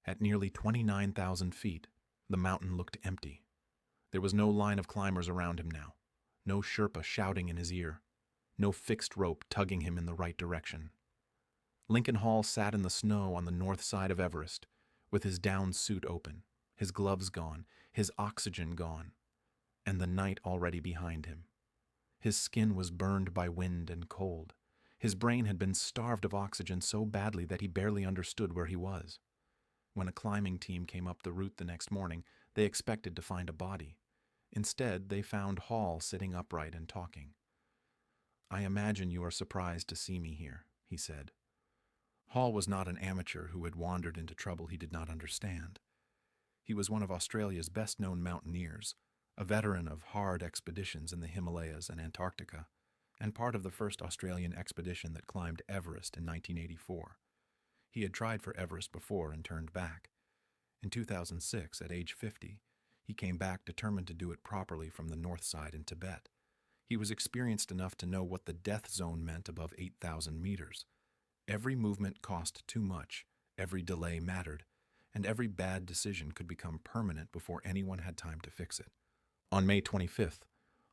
At nearly 29,000 feet, the mountain looked empty. There was no line of climbers around him now, no Sherpa shouting in his ear, no fixed rope tugging him in the right direction. Lincoln Hall sat in the snow on the north side of Everest, with his down suit open, his gloves gone, his oxygen gone, and the night already behind him. His skin was burned by wind and cold. His brain had been starved of oxygen so badly that he barely understood where he was. When a climbing team came up the route the next morning, they expected to find a body. Instead, they found Hall sitting upright and talking. "I imagine you are surprised to see me here," he said. Hall was not an amateur who had wandered into trouble he did not understand. He was one of Australia's best-known mountaineers, a veteran of hard expeditions in the Himalayas and Antarctica, and part of the first Australian expedition that climbed Everest in 1984. He had tried for Everest before and turned back. In 2006, at age 50, he came back determined to do it properly from the north side in Tibet. He was experienced enough to know what the death zone meant above 8,000 meters. Every movement cost too much, every delay mattered, and every bad decision could become permanent before anyone had time to fix it. On May 25th,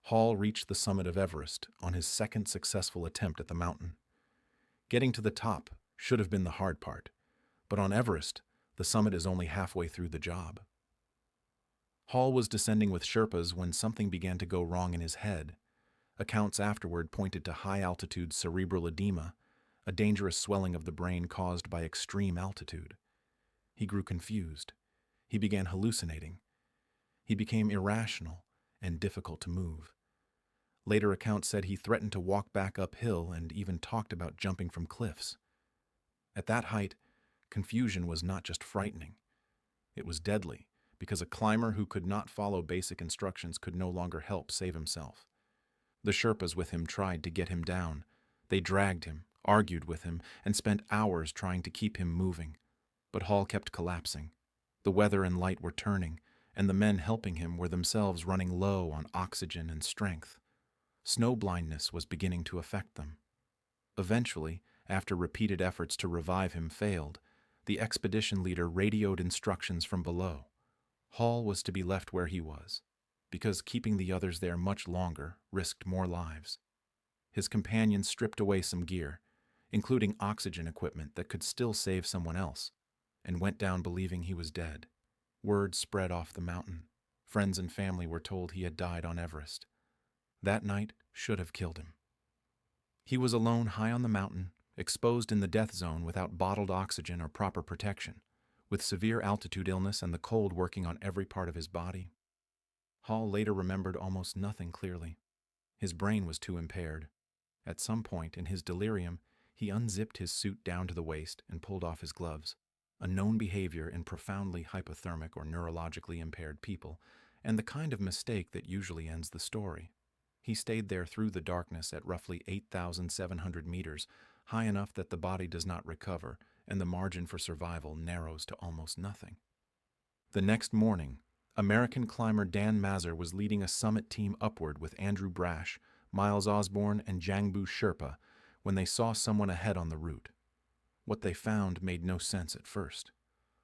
Hall reached the summit of Everest on his second successful attempt at the mountain. Getting to the top should have been the hard part, but on Everest, the summit is only halfway through the job. Hall was descending with Sherpas when something began to go wrong in his head. Accounts afterward pointed to high-altitude cerebral edema, a dangerous swelling of the brain caused by extreme altitude. He grew confused. He began hallucinating. He became irrational and difficult to move. Later accounts said he threatened to walk back uphill and even talked about jumping from cliffs. At that height, confusion was not just frightening. It was deadly, because a climber who could not follow basic instructions could no longer help save himself. The Sherpas with him tried to get him down. They dragged him, argued with him, and spent hours trying to keep him moving. But Hall kept collapsing. The weather and light were turning, and the men helping him were themselves running low on oxygen and strength. Snow blindness was beginning to affect them. Eventually, after repeated efforts to revive him failed, the expedition leader radioed instructions from below. Hall was to be left where he was, because keeping the others there much longer risked more lives. His companions stripped away some gear, including oxygen equipment that could still save someone else, and went down believing he was dead. Word spread off the mountain. Friends and family were told he had died on Everest. That night should have killed him. He was alone high on the mountain, exposed in the death zone without bottled oxygen or proper protection, with severe altitude illness and the cold working on every part of his body. Hall later remembered almost nothing clearly. His brain was too impaired. At some point in his delirium, he unzipped his suit down to the waist and pulled off his gloves, a known behavior in profoundly hypothermic or neurologically impaired people, and the kind of mistake that usually ends the story. He stayed there through the darkness at roughly 8,700 meters, high enough that the body does not recover, and the margin for survival narrows to almost nothing. The next morning, American climber Dan Mazur was leading a summit team upward with Andrew Brash, Miles Osborne, and Jangbu Sherpa when they saw someone ahead on the route. What they found made no sense at first.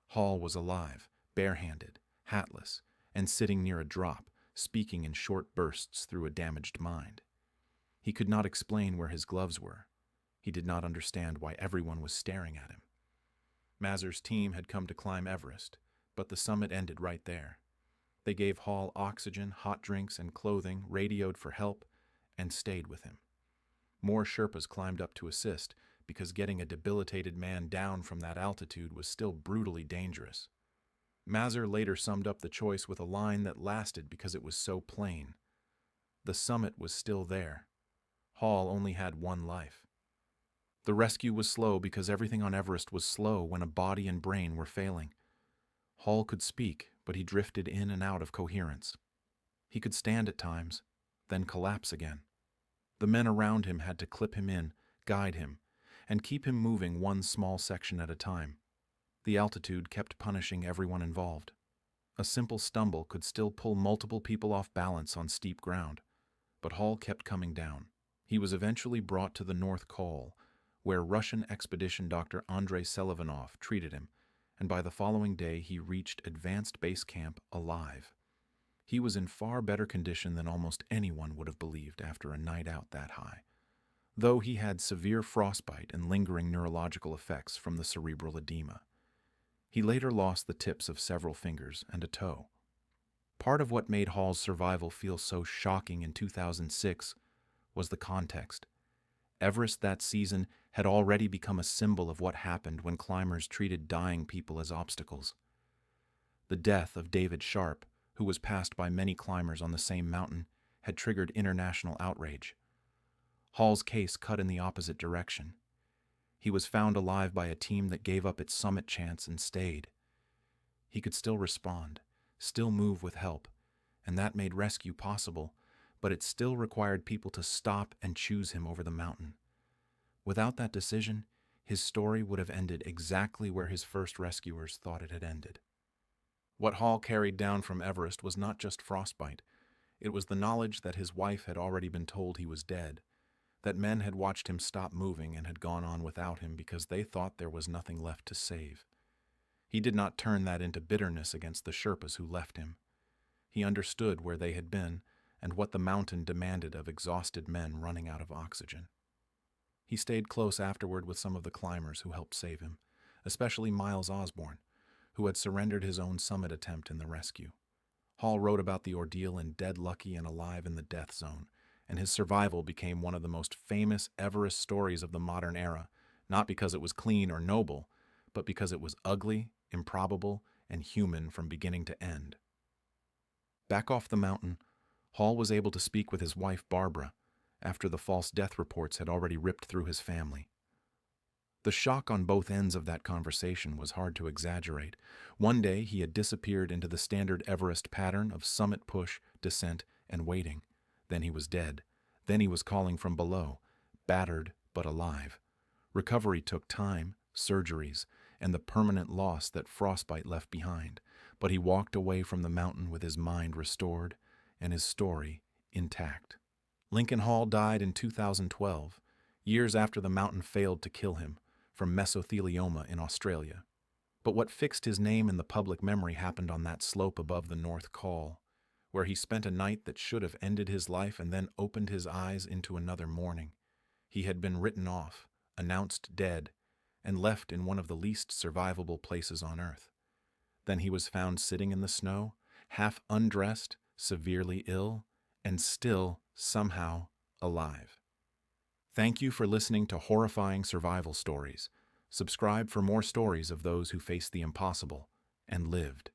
Hall was alive, barehanded, hatless, and sitting near a drop, speaking in short bursts through a damaged mind. He could not explain where his gloves were. He did not understand why everyone was staring at him. Mazur's team had come to climb Everest, but the summit ended right there. They gave Hall oxygen, hot drinks, and clothing, radioed for help, and stayed with him. More Sherpas climbed up to assist, because getting a debilitated man down from that altitude was still brutally dangerous. Mazur later summed up the choice with a line that lasted because it was so plain. The summit was still there. Hall only had one life. The rescue was slow because everything on Everest was slow when a body and brain were failing. Hall could speak, but he drifted in and out of coherence. He could stand at times, then collapse again. The men around him had to clip him in, guide him, and keep him moving one small section at a time. The altitude kept punishing everyone involved. A simple stumble could still pull multiple people off balance on steep ground, but Hall kept coming down. He was eventually brought to the North Col, where Russian expedition Dr. Andrei Selivanov treated him, and by the following day he reached advanced base camp alive. He was in far better condition than almost anyone would have believed after a night out that high, though he had severe frostbite and lingering neurological effects from the cerebral edema. He later lost the tips of several fingers and a toe. Part of what made Hall's survival feel so shocking in 2006 was the context. Everest that season had already become a symbol of what happened when climbers treated dying people as obstacles. The death of David Sharp, who was passed by many climbers on the same mountain, had triggered international outrage. Hall's case cut in the opposite direction. He was found alive by a team that gave up its summit chance and stayed. He could still respond, still move with help, and that made rescue possible, but it still required people to stop and choose him over the mountain. Without that decision, his story would have ended exactly where his first rescuers thought it had ended. What Hall carried down from Everest was not just frostbite. It was the knowledge that his wife had already been told he was dead, that men had watched him stop moving and had gone on without him because they thought there was nothing left to save. He did not turn that into bitterness against the Sherpas who left him. He understood where they had been and what the mountain demanded of exhausted men running out of oxygen. He stayed close afterward with some of the climbers who helped save him, especially Miles Osborne, who had surrendered his own summit attempt in the rescue. Hall wrote about the ordeal in Dead Lucky and Alive in the Death Zone, and his survival became one of the most famous Everest stories of the modern era, not because it was clean or noble, but because it was ugly, improbable, and human from beginning to end. Back off the mountain, Hall was able to speak with his wife Barbara, after the false death reports had already ripped through his family. The shock on both ends of that conversation was hard to exaggerate. One day he had disappeared into the standard Everest pattern of summit push, descent, and waiting. Then he was dead. Then he was calling from below, battered but alive. Recovery took time, surgeries, and the permanent loss that frostbite left behind, but he walked away from the mountain with his mind restored and his story intact. Lincoln Hall died in 2012, years after the mountain failed to kill him, from mesothelioma in Australia. But what fixed his name in the public memory happened on that slope above the North Col, where he spent a night that should have ended his life and then opened his eyes into another morning. He had been written off, announced dead, and left in one of the least survivable places on Earth. Then he was found sitting in the snow, half undressed, severely ill, and still, somehow, alive. Thank you for listening to Horrifying Survival Stories. Subscribe for more stories of those who faced the impossible and lived.